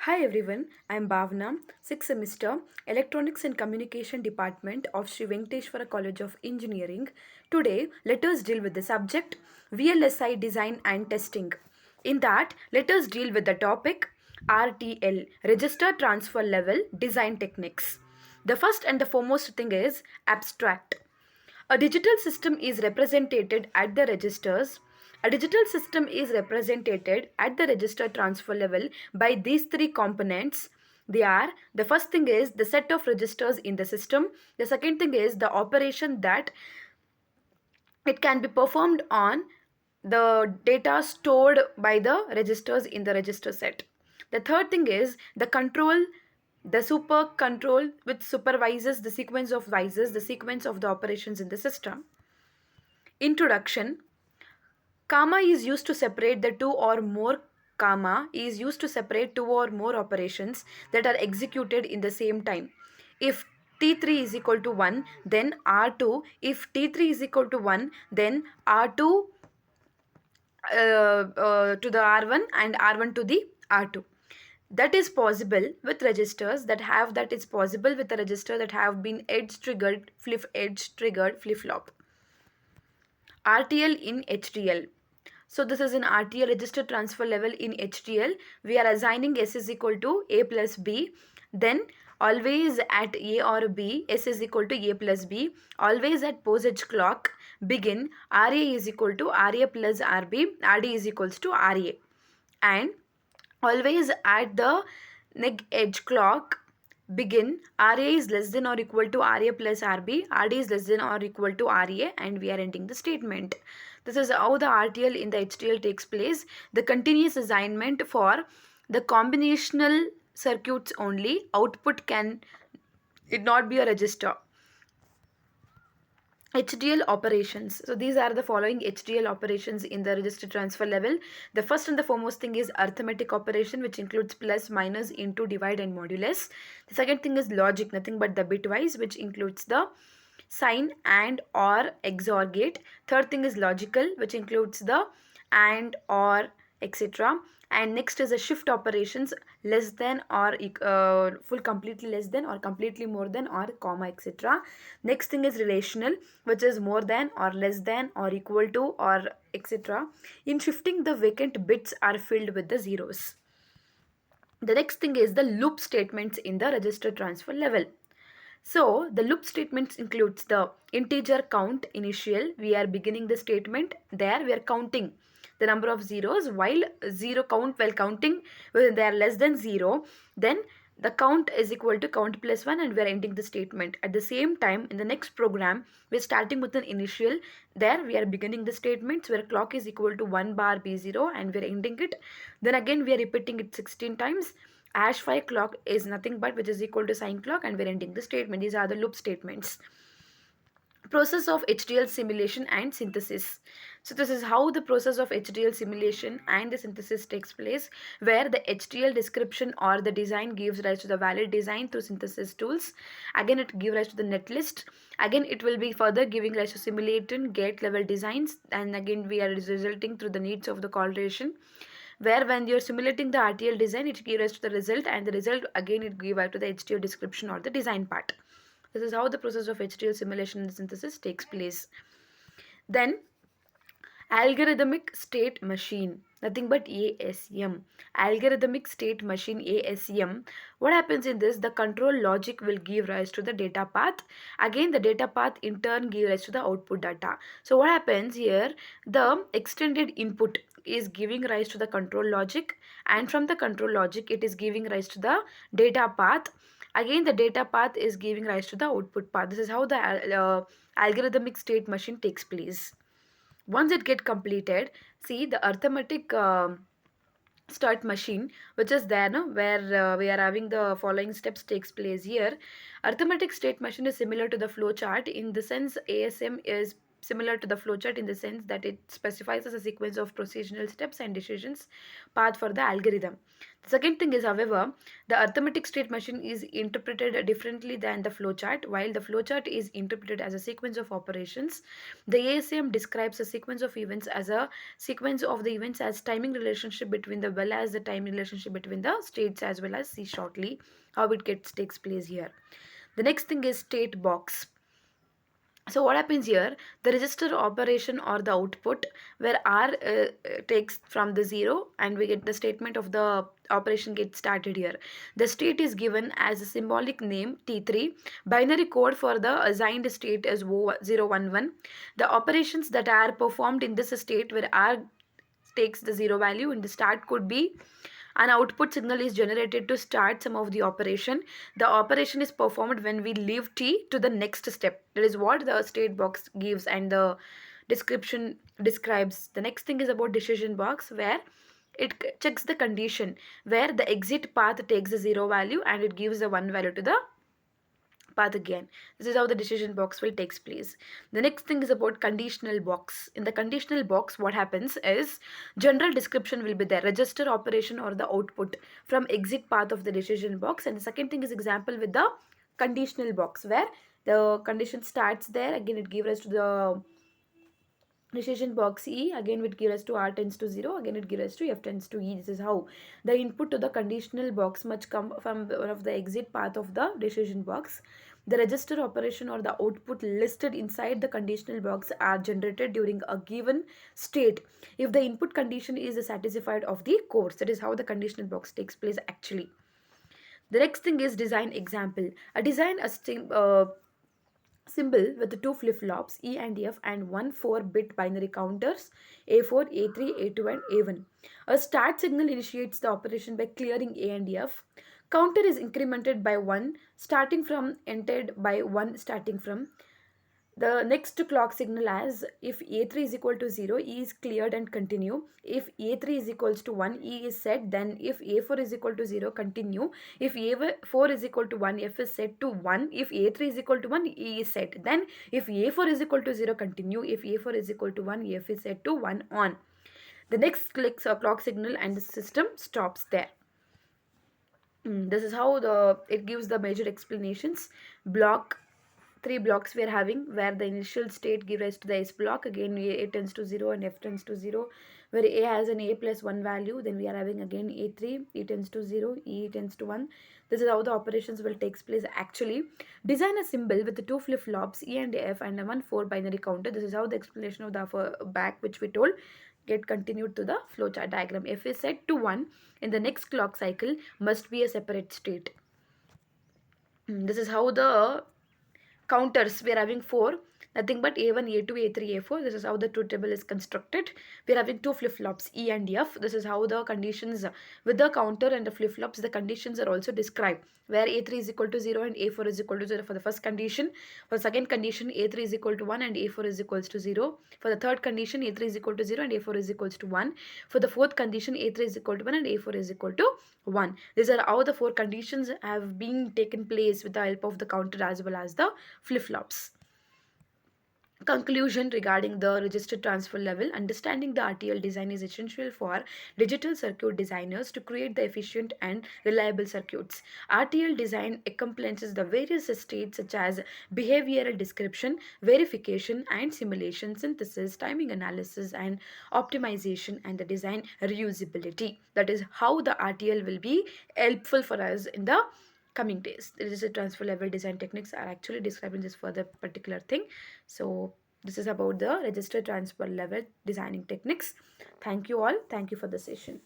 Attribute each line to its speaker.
Speaker 1: Hi everyone, I am Bhavna, 6th semester, Electronics and Communication Department of Sri Venkateshwara College of Engineering. Today, let us deal with the subject VLSI Design and Testing. In that, let us deal with the topic RTL, Register Transfer Level Design Techniques. The first and the foremost thing is abstract. A digital system is represented at the registers. A digital system is represented at the register transfer level by these three components. They are, the first thing is the set of registers in the system. The second thing is the operation that it can be performed on the data stored by the registers in the register set. The third thing is the control, the super control which supervises the sequence of vices, the sequence of the operations in the system. Introduction. Comma is used to separate the two or more comma is used to separate two or more operations that are executed in the same time. If T3 is equal to 1, then R2. If T3 is equal to 1, then R2 to the R1 and R1 to the R2. That is possible with registers that is possible with a register that have been edge triggered flip flop. RTL in HTL. So this is an RTL register transfer level in HTL. We are assigning S is equal to A plus B. Then always at A or B, S is equal to A plus B. Always at posage clock, begin RA is equal to RA plus RB. RD is equals to RA. And always at the neg edge clock, begin RA is less than or equal to RA plus RB, RD is less than or equal to RA, and we are ending the statement. This is how the RTL in the HTL takes place. The continuous assignment for the combinational circuits only. Output can it not be a register. HDL operations. So these are the following HDL operations in the register transfer level. The first and the foremost thing is arithmetic operation, which includes plus, minus, into, divide and modulus. The second thing is logic, nothing but the bitwise, which includes the sign and or XOR gate. Third thing is logical, which includes the and or etc. And next is a shift operations, less than or full completely less than or completely more than or comma etc. Next thing is relational, which is more than or less than or equal to or etc. In shifting, the vacant bits are filled with the zeros. The next thing is the loop statements in the register transfer level. So the loop statements includes the integer count initial. We are beginning the statement. There we are counting the number of zeros while zero count while counting when they are less than 0. Then the count is equal to count plus 1 and we are ending the statement. At the same time, in the next program, we are starting with an initial. There we are beginning the statements where clock is equal to 1 bar B0 and we are ending it. Then again we are repeating it 16 times. Hash 5 clock is nothing but which is equal to sign clock and we're ending the statement. These are the loop statements. Process of HDL simulation and synthesis. So this is how the process of HDL simulation and the synthesis takes place, where the HDL description or the design gives rise to the valid design through synthesis tools. Again it gives rise to the netlist. Again it will be further giving rise to simulated gate level designs, and again we are resulting through the needs of the correlation, where when you're simulating the RTL design, it gives rise to the result, and the result again it gives rise to the HDL description or the design part. This is how the process of HDL simulation and synthesis takes place. Then algorithmic state machine, nothing but ASM. Algorithmic state machine, ASM. What happens in this? The control logic will give rise to the data path. Again the data path in turn give rise to the output data. So what happens here? The extended input is giving rise to the control logic, and from the control logic it is giving rise to the data path. Again the data path is giving rise to the output path. This is how the algorithmic state machine takes place. Once it get completed, see the arithmetic start machine which is there, no, where we are having the following steps takes place here. Arithmetic state machine is similar to the flow chart in the sense ASM is similar to the flowchart in the sense that it specifies as a sequence of procedural steps and decisions path for the algorithm. The second thing is, however, the arithmetic state machine is interpreted differently than the flowchart. While the flowchart is interpreted as a sequence of operations, the ASM describes a sequence of events as a sequence of the events as timing relationship between the well as the time relationship between the states, as well as see shortly how it gets takes place here. The next thing is state box. So what happens here, the register operation or the output where R takes from the 0 and we get the statement of the operation gets started here. The state is given as a symbolic name T3. Binary code for the assigned state is 011. The operations that are performed in this state where R takes the 0 value in the start could be an output signal is generated to start some of the operation. The operation is performed when we leave T to the next step. That is what the state box gives, and the description describes. The next thing is about decision box, where it checks the condition where the exit path takes the 0 value and it gives the 1 value to the path again. This is how the decision box will takes place. The next thing is about conditional box. In the conditional box, what happens is general description will be there, register operation or the output from exit path of the decision box. And the second thing is example with the conditional box, where the condition starts there, again it gives us to the decision box E, again it gives us to R tends to 0, again it gives us to F tends to E. This is how the input to the conditional box must come from one of the exit path of the decision box. The register operation or the output listed inside the conditional box are generated during a given state if the input condition is satisfied of the course. That is how the conditional box takes place actually. The next thing is design example. A design a symbol with the two flip-flops E and F and one 4-bit binary counters A4, A3, A2 and A1. A start signal initiates the operation by clearing A and F. Counter is incremented by 1 starting from, entered by 1 starting from. The next clock signal as if A3 is equal to 0, E is cleared and continue. If A3 is equals to 1, E is set. Then if A4 is equal to 0, continue. If A4 is equal to 1, F is set to 1. If A3 is equal to 1, E is set. Then if A4 is equal to 0, continue. If A4 is equal to 1, F is set to 1 on. The next clicks a clock signal and the system stops there. This is how it gives the major explanations. Block, 3 blocks we are having, where the initial state gives rise to the S block. Again A tends to 0 and F tends to 0, where A has an A plus 1 value. Then we are having again A3, E tends to 0, E tends to 1. This is how the operations will take place actually. Design a symbol with the two flip-flops E and F and a 1-4 binary counter. This is how the explanation of the back which we told get continued to the flowchart diagram. F is set to 1 in the next clock cycle must be a separate state. This is how the counters we are having 4, nothing but A1, A2, A3, A4. This is how the truth table is constructed. We are having two flip-flops E and F. This is how the conditions with the counter and the flip-flops, the conditions are also described, where A3 is equal to 0 and A4 is equal to 0 for the first condition. For the second condition, A3 is equal to 1 and A4 is equals to 0. For the third condition, A3 is equal to 0 and A4 is equals to 1. For the fourth condition, A3 is equal to 1 and A4 is equal to 1. These are how the 4 conditions have been taken place with the help of the counter as well as the flip-flops. Conclusion regarding the register transfer level. Understanding the RTL design is essential for digital circuit designers to create the efficient and reliable circuits. RTL design encompasses the various states such as behavioral description, verification and simulation, synthesis, timing analysis and optimization, and the design reusability. That is how the RTL will be helpful for us in the coming days. The register transfer level design techniques are actually describing this for the particular thing. So this is about the register transfer level designing techniques. Thank you all. Thank you for the session.